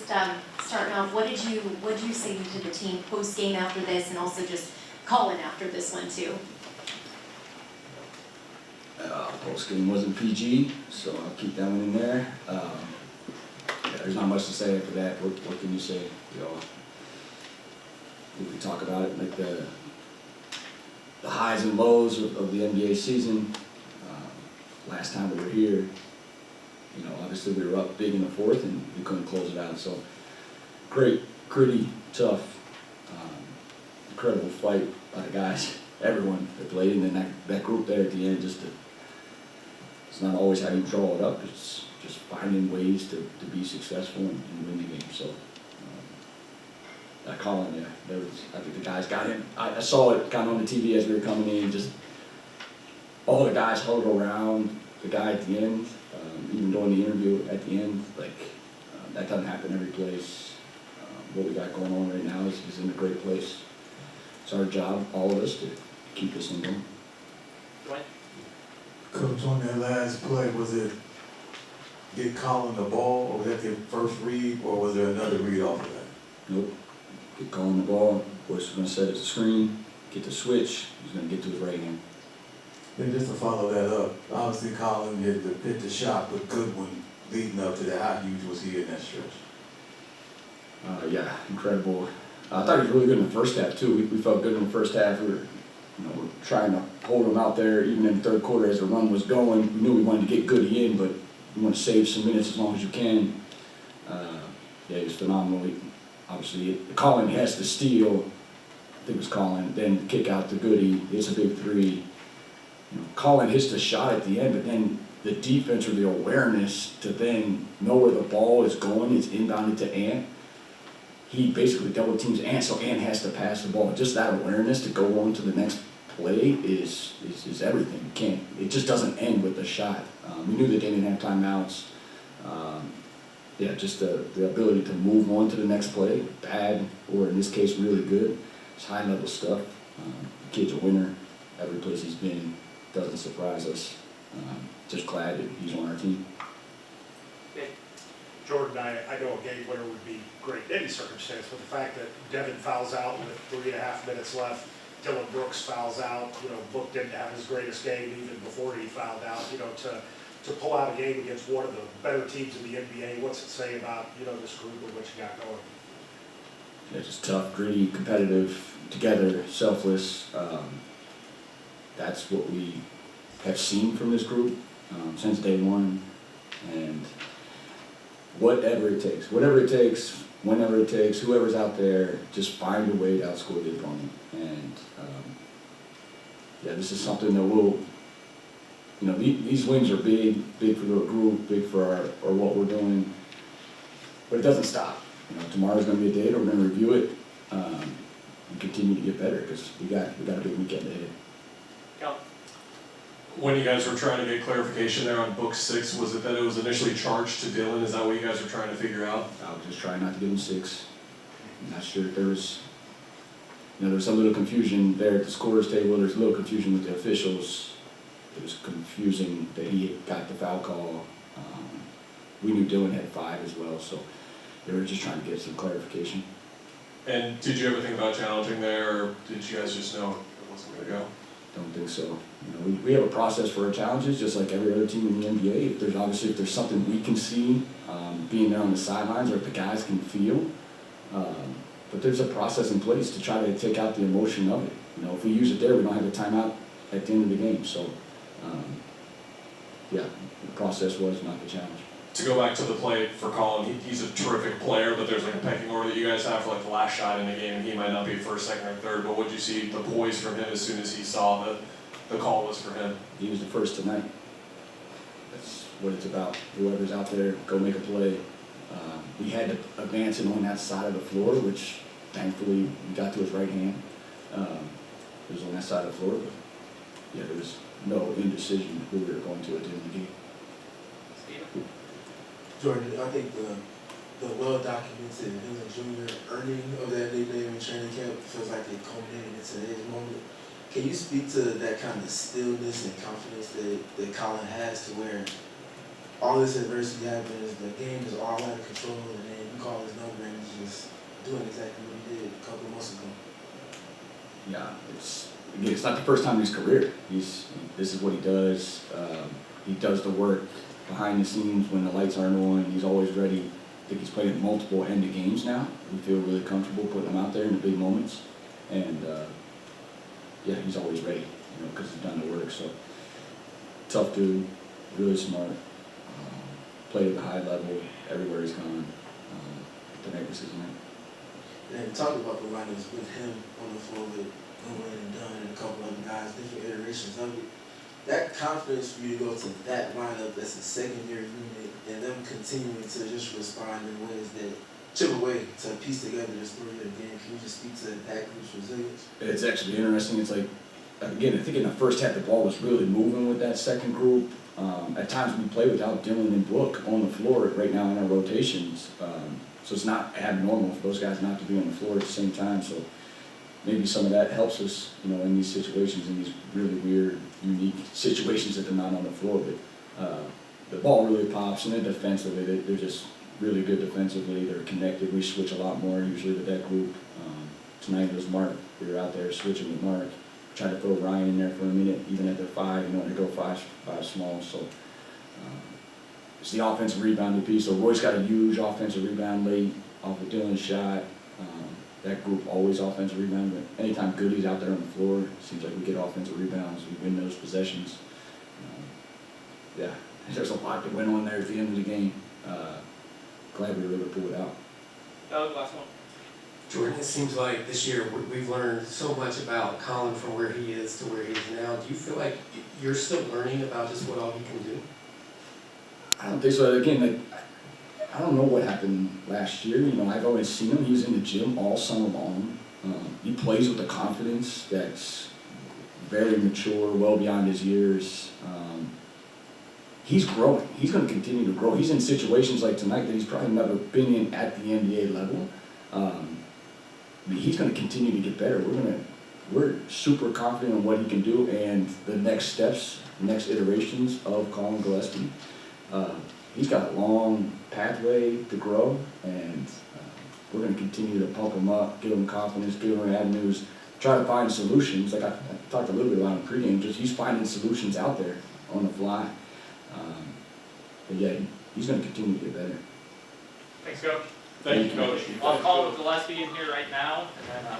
starting off, what did you say to the team post game after this, and also just Colin after this one too? Postgame wasn't PG, so I'll keep that one in there. Yeah, there's not much to say after that. What can you say? You know, we can talk about it, like the highs and lows of the NBA season. Last time we were here, you know, obviously we were up big in the fourth and we couldn't close it out. So great, gritty, tough, incredible fight by the guys, everyone that played, and then that group there at the end. It's not always how you draw it up. It's just finding ways to be successful and win the game. So Colin, yeah, I think the guys got him. I saw it kind of on the TV as we were coming in. Just all the guys huddled around the guy at the end, even during the interview at the end. That doesn't happen every place. What we got going on right now is in a great place. It's our job, all of us, to keep this thing going. Coach, on that last play, was it get Colin the ball, or was that the first read, or was there another read off of that? Nope. Get Colin the ball. Boyce was going to set his screen, get the switch. He's going to get to his right hand. And just to follow that up, obviously Colin hit the shot, but good one leading up to that. How huge was he in that stretch? Yeah, incredible. I thought he was really good in the first half too. We felt good in the first half. We were trying to hold him out there even in the third quarter as the run was going. We knew we wanted to get Goody in, but we want to save some minutes as long as you can. Yeah, he was phenomenal. Obviously, Colin has to steal. I think it was Colin. Then kick out to Goody. It's a big three. Colin hits the shot at the end, but then the defense or the awareness to then know where the ball is going, it's inbounded to Ant. He basically double teams Ant, so Ant has to pass the ball. Just that awareness to go on to the next play is everything. It just doesn't end with the shot. We knew they didn't have timeouts. Yeah, just the ability to move on to the next play, bad, or in this case, really good. It's high level stuff. The kid's a winner. Every place he's been doesn't surprise us. Just glad that he's on our team. Jordan, I know a game winner would be great in any circumstance, but the fact that Devin fouls out with 3.5 minutes left, Dylan Brooks fouls out, Book didn't have his greatest game even before he fouled out, to pull out a game against one of the better teams in the NBA, what's it say about, this group and what you got going? Yeah, just tough, gritty, competitive, together, selfless. That's what we have seen from this group since day one, and whatever it takes, whenever it takes, whoever's out there, just find a way to outscore the opponent. And yeah, this is something that we'll, these wins are big for the group, big for our what we're doing, but it doesn't stop. Tomorrow's going to be a day that we're going to review it and continue to get better because we got a big weekend ahead. When you guys were trying to get clarification there on book 6, was it that it was initially charged to Dylan? Is that what you guys were trying to figure out? I was just trying not to give him 6. I'm not sure if there was, there's some little confusion there at the scorer's table. There's a little confusion with the officials. It was confusing that he got the foul call. We knew Dylan had 5 as well, so they were just trying to get some clarification. And did you ever think about challenging there, or did you guys just know it wasn't going to go? Don't think so. We have a process for our challenges, just like every other team in the NBA. If there's something we can see, being there on the sidelines, or if the guys can feel, but there's a process in place to try to take out the emotion of it. If we use it there, we don't have a timeout at the end of the game. So, yeah, the process was not the challenge. To go back to the play for Colin, he's a terrific player, but there's like a pecking order that you guys have for like the last shot in the game, and he might not be first, second, or third, but would you see the poise from him as soon as he saw the call was for him? He was the first tonight. That's what it's about. Whoever's out there, go make a play. We had to advance him on that side of the floor, which thankfully we got to his right hand. It was on that side of the floor, but yeah, there was no indecision who we were going to at the end of the game. Jordan, I think the well-documented Dylan Jr. earning of that nickname in training camp feels like it culminated in today's moment. Can you speak to that kind of stillness and confidence that Colin has, to where all this adversity happens, the game is all out of control, and then you call his number and he's just doing exactly what he did a couple of months ago. Yeah, it's not the first time in his career. This is what he does. He does the work behind the scenes when the lights aren't on. He's always ready. I think he's played in multiple end of games now. We feel really comfortable putting him out there in the big moments. And yeah, he's always ready, because he's done the work. So tough dude, really smart. Played at a high level everywhere he's gone. Tonight was his night. And talk about the lineups with him on the floor with Colin and Dunn and a couple other guys, different iterations of it. That confidence for you to go to that lineup that's a secondary unit and them continuing to just respond in ways that chip away to piece together this three-year game. Can you just speak to that group's resilience? It's actually interesting. It's like, again, I think in the first half the ball was really moving with that second group. At times we play without Dylan and Book on the floor right now in our rotations. So it's not abnormal for those guys not to be on the floor at the same time. So maybe some of that helps us, in these situations, in these really weird, unique situations that they're not on the floor. But the ball really pops, and then defensively, they're just really good defensively. They're connected. We switch a lot more usually with that group. Tonight it was Mark. We were out there switching with Mark. Tried to throw Ryan in there for a minute, even at their 5, to go five small. So it's the offensive rebounding piece. So Roy's got a huge offensive rebound late off of Dylan's shot. That group always offensive rebound, but anytime Goody's out there on the floor, it seems like we get offensive rebounds. We win those possessions. Yeah, there's a lot that went on there at the end of the game. Glad we were able to pull it out. Last one. Jordan, it seems like this year we've learned so much about Colin from where he is to where he is now. Do you feel like you're still learning about just what all he can do? I don't think so. Again, I don't know what happened last year. I've always seen him. He's in the gym all summer long. He plays with a confidence that's very mature, well beyond his years. He's growing. He's going to continue to grow. He's in situations like tonight that he's probably never been in at the NBA level. He's going to continue to get better. We're super confident in what he can do and the next steps, next iterations of Colin Gillespie. He's got a long pathway to grow, and we're going to continue to pump him up, give him confidence, give him avenues, try to find solutions. Like I talked a little bit about in pregame, just he's finding solutions out there on the fly. But yeah, he's going to continue to get better. Thanks, Coach. Thank you, Coach. I'll call Gillespie in here right now, and then